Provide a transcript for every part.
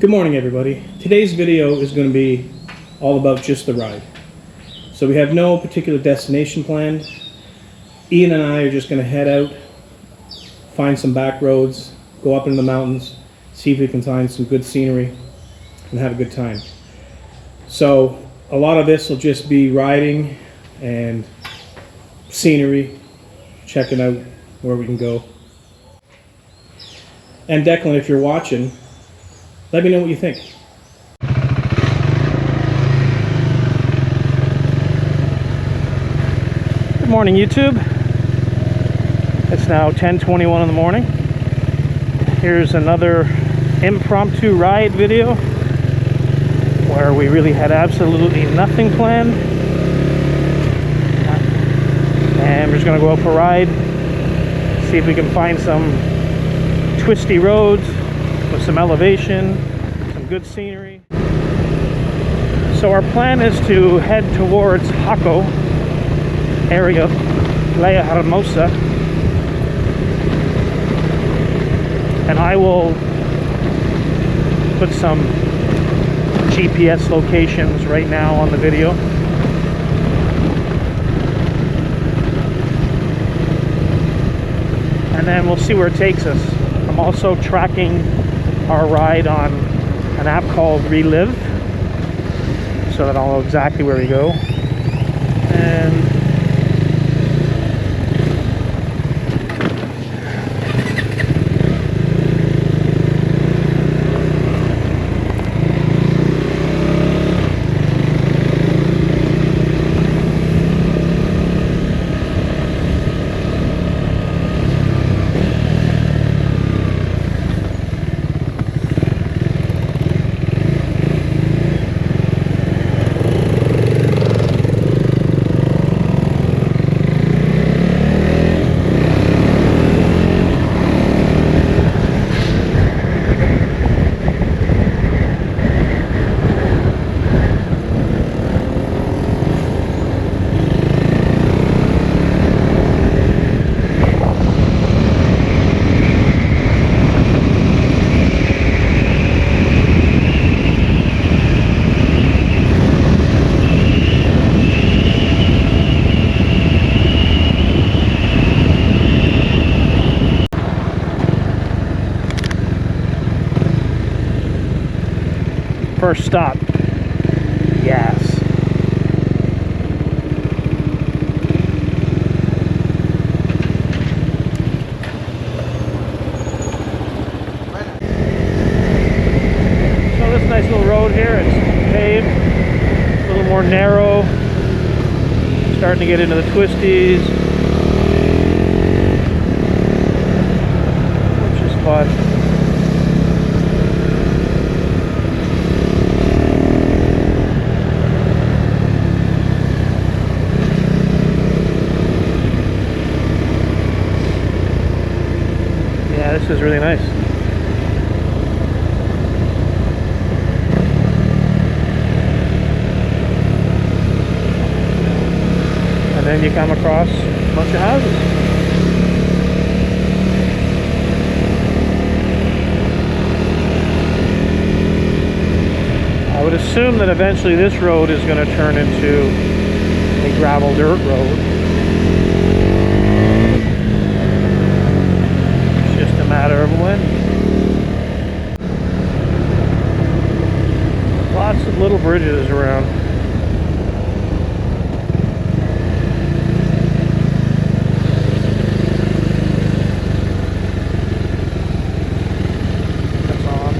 Good morning, everybody. Today's video is going to be all about just the ride. So we have no particular destination planned. Ian and I are just going to head out, find some back roads, go up into the mountains, see if we can find some good scenery, and have a good time. So a lot of this will just be riding and scenery, checking out where we can go. And Declan, if you're watching, let me know what you think. Good morning, YouTube. It's now 10:21 in the morning. Here's another impromptu ride video where we really had absolutely nothing planned. And we're just gonna go out for a ride, see if we can find some twisty roads with some elevation, some good scenery. So our plan is to head towards Jaco area of La Hermosa, and I will put some GPS locations right now on the video. And then we'll see where it takes us. I'm also tracking our ride on an app called Relive, so that I'll know exactly where we go. And first stop, yes. So this nice little road here, it's paved, a little more narrow, starting to get into the twisties, which is fun. This is really nice. And then you come across a bunch of houses. I would assume that eventually this road is going to turn into a gravel dirt road. Matter of when. Lots of little bridges around. That's on.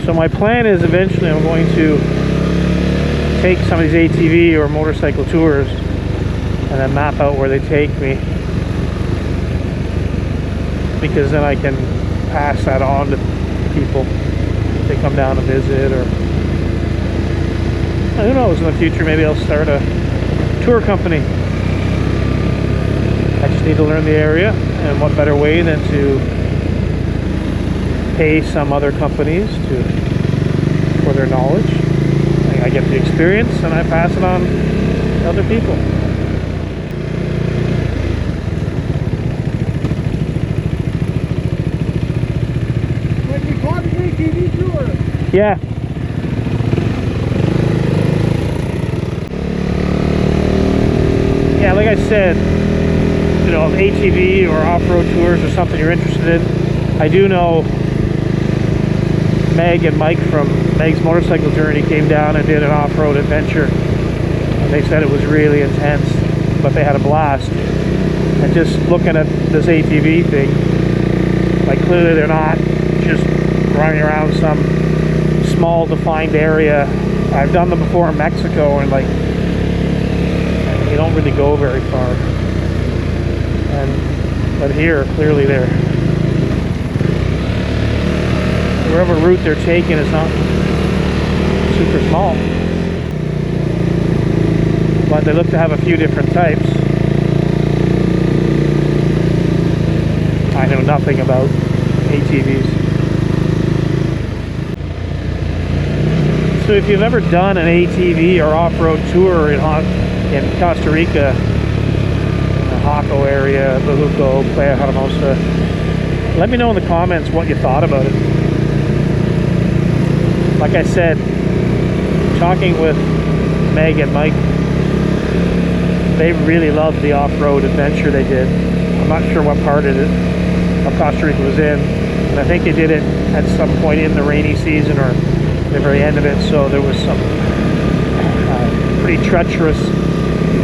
So my plan is eventually I'm going to take some of these ATV or motorcycle tours and then map out where they take me, because then I can pass that on to people if they come down to visit, or who knows, in the future maybe I'll start a tour company. I just need to learn the area, and what better way than to pay some other companies for their knowledge. I get the experience and I pass it on to other people. Yeah. Yeah, like I said, you know, if ATV or off-road tours or something you're interested in, I do know Meg and Mike from Meg's Motorcycle Journey came down and did an off-road adventure. And they said it was really intense, but they had a blast. And just looking at this ATV thing, like clearly they're not just running around some small defined area. I've done them before in Mexico, and like you don't really go very far. But here, clearly they're wherever route they're taking is not super small. But they look to have a few different types. I know nothing about ATVs. So if you've ever done an ATV or off-road tour in Costa Rica, the Jaco area, Bajuco, Playa Hermosa, let me know in the comments what you thought about it. Like I said, talking with Meg and Mike, they really loved the off-road adventure they did. I'm not sure what part of Costa Rica was in, and I think they did it at some point in the rainy season or the very end of it, so there was some pretty treacherous,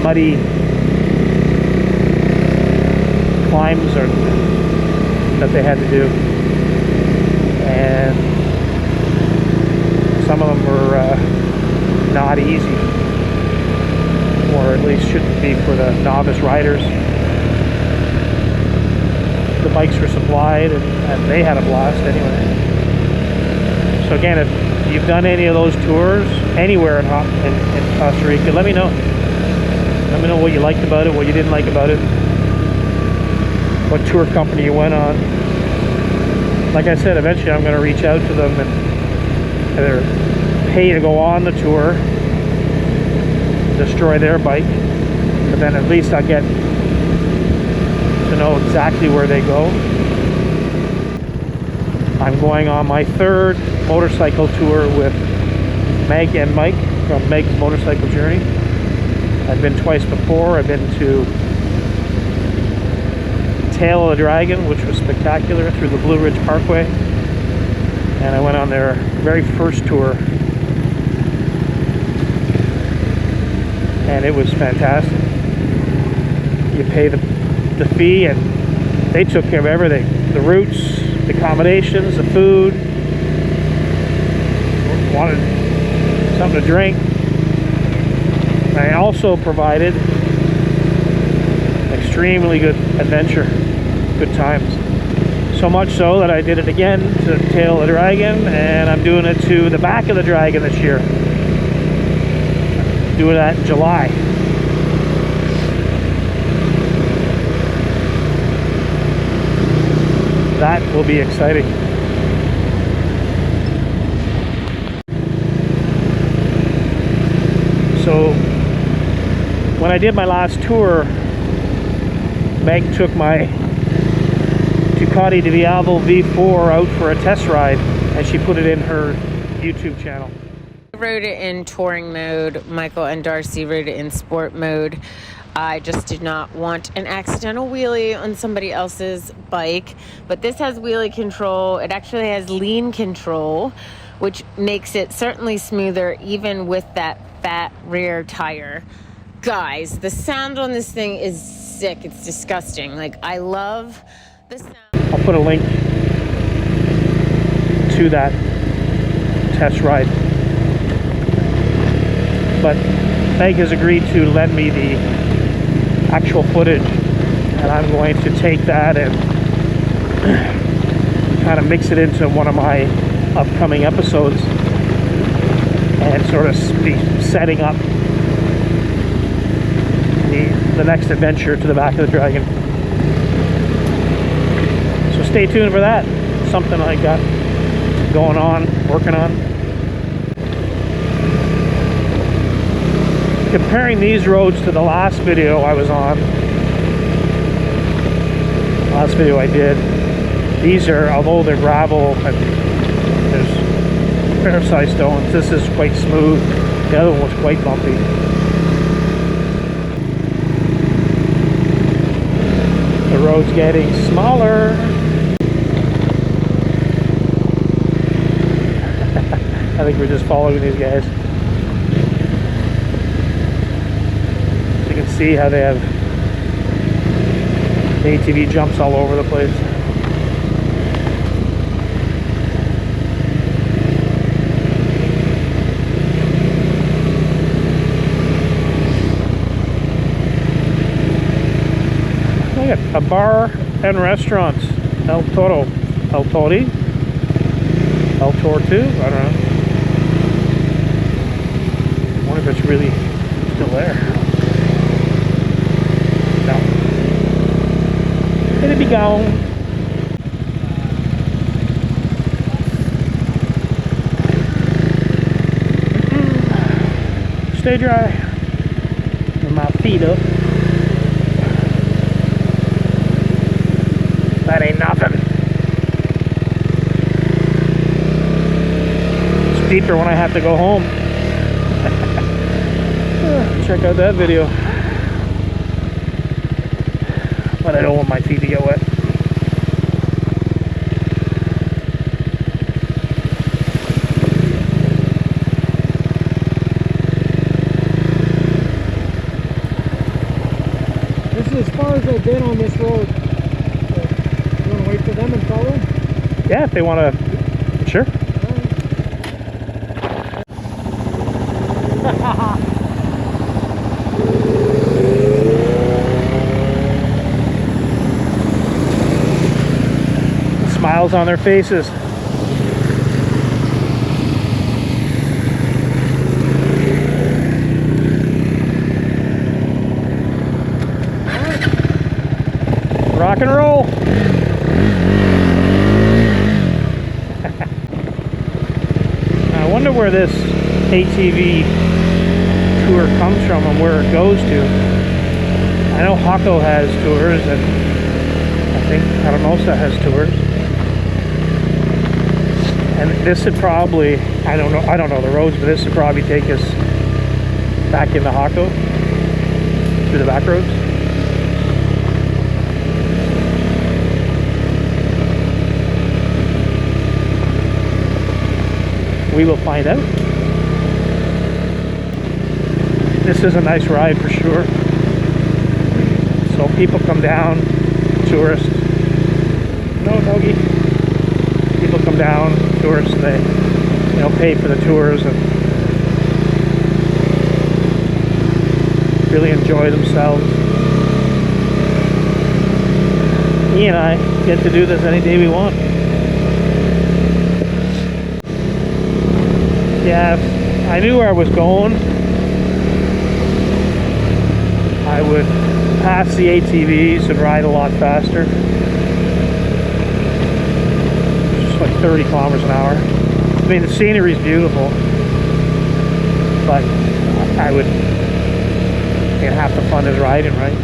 muddy climbs that they had to do, and some of them were not easy, or at least shouldn't be for the novice riders. The bikes were supplied, and they had a blast anyway. So again, if you've done any of those tours anywhere in Costa Rica, let me know. Let me know what you liked about it, what you didn't like about it, what tour company you went on. Like I said, eventually I'm going to reach out to them and either pay to go on the tour, destroy their bike, but then at least I'll get to know exactly where they go. I'm going on my third motorcycle tour with Meg and Mike from Meg's Motorcycle Journey. I've been twice before. I've been to Tail of the Dragon, which was spectacular, through the Blue Ridge Parkway, and I went on their very first tour, and it was fantastic. You pay the fee, and they took care of everything: the routes, the accommodations, the food. Wanted something to drink. I also provided extremely good adventure, good times. So much so that I did it again to Tail of the Dragon, and I'm doing it to the Back of the Dragon this year. Doing that in July. That will be exciting. So when I did my last tour, Meg took my Ducati Diavolo V4 out for a test ride, and she put it in her YouTube channel. I rode it in touring mode. Michael and Darcy rode it in sport mode. I just did not want an accidental wheelie on somebody else's bike, but this has wheelie control. It actually has lean control, which makes it certainly smoother even with that fat rear tire. Guys, the sound on this thing is sick. It's disgusting. Like, I love the sound. I'll put a link to that test ride. But Meg has agreed to lend me the actual footage, and I'm going to take that and kind of mix it into one of my upcoming episodes and sort of be setting up the next adventure to the Back of the Dragon. So stay tuned for that. Something I got going on, working on. Comparing these roads to the last video I was on, last video I did, these are, although they're gravel and there's pair of size stones. This is quite smooth. The other one was quite bumpy. The road's getting smaller. I think we're just following these guys. You can see how they have ATV jumps all over the place. Look at a bar and restaurants. El Toro. El Tori? El Tortu? I don't know. I wonder if it's really still there. No. It'll be gone. Stay dry. With my feet up. That ain't nothing. It's deeper when I have to go home. Check out that video. But I don't want my feet to get wet. This is as far as I've been on this road. You want to wait for them and follow? Yeah, if they want to. Sure. Smiles on their faces. Rock and roll. I wonder where this ATV tour comes from and where it goes to. I know Hako has tours, and I think Aramosa has tours. And this would probably, I don't know the roads, but this would probably take us back into Hako through the back roads. We will find out. This is a nice ride for sure. So people come down, tourists. No, doggy. People come down, tourists, and they, pay for the tours and really enjoy themselves. He and I get to do this any day we want. Yeah, if I knew where I was going, I would pass the ATVs and ride a lot faster. Just like 30 kilometers an hour. I mean, the scenery is beautiful, but I would, half the fun is riding, right?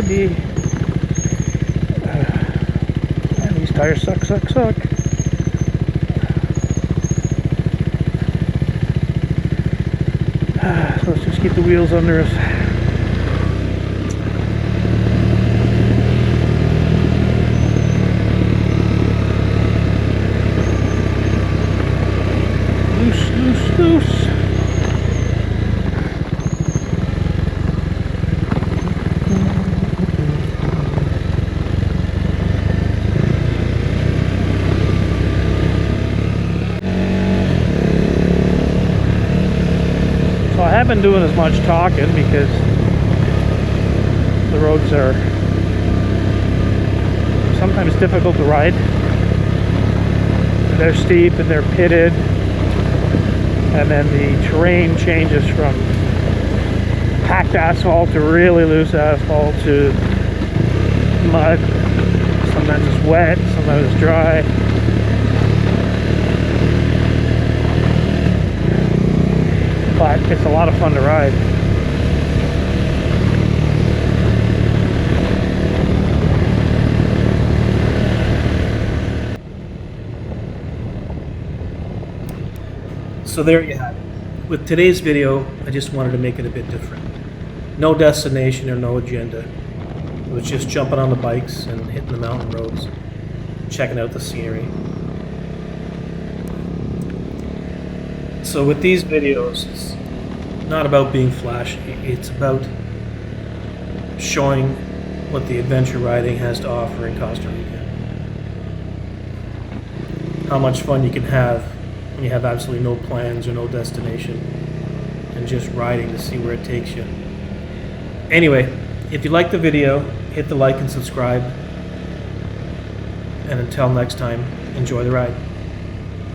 muddy. Man, these tires suck. So let's just keep the wheels under us. Loose. So I haven't been doing as much talking because the roads are sometimes difficult to ride. They're steep and they're pitted. And then the terrain changes from packed asphalt to really loose asphalt to mud. Sometimes it's wet, sometimes it's dry. But it's a lot of fun to ride. So there you have it. With today's video, I just wanted to make it a bit different. No destination or no agenda. It was just jumping on the bikes and hitting the mountain roads, checking out the scenery. So with these videos, it's not about being flashy. It's about showing what the adventure riding has to offer in Costa Rica. How much fun you can have when you have absolutely no plans or no destination and just riding to see where it takes you. Anyway, if you liked the video, hit the like and subscribe. And until next time, enjoy the ride.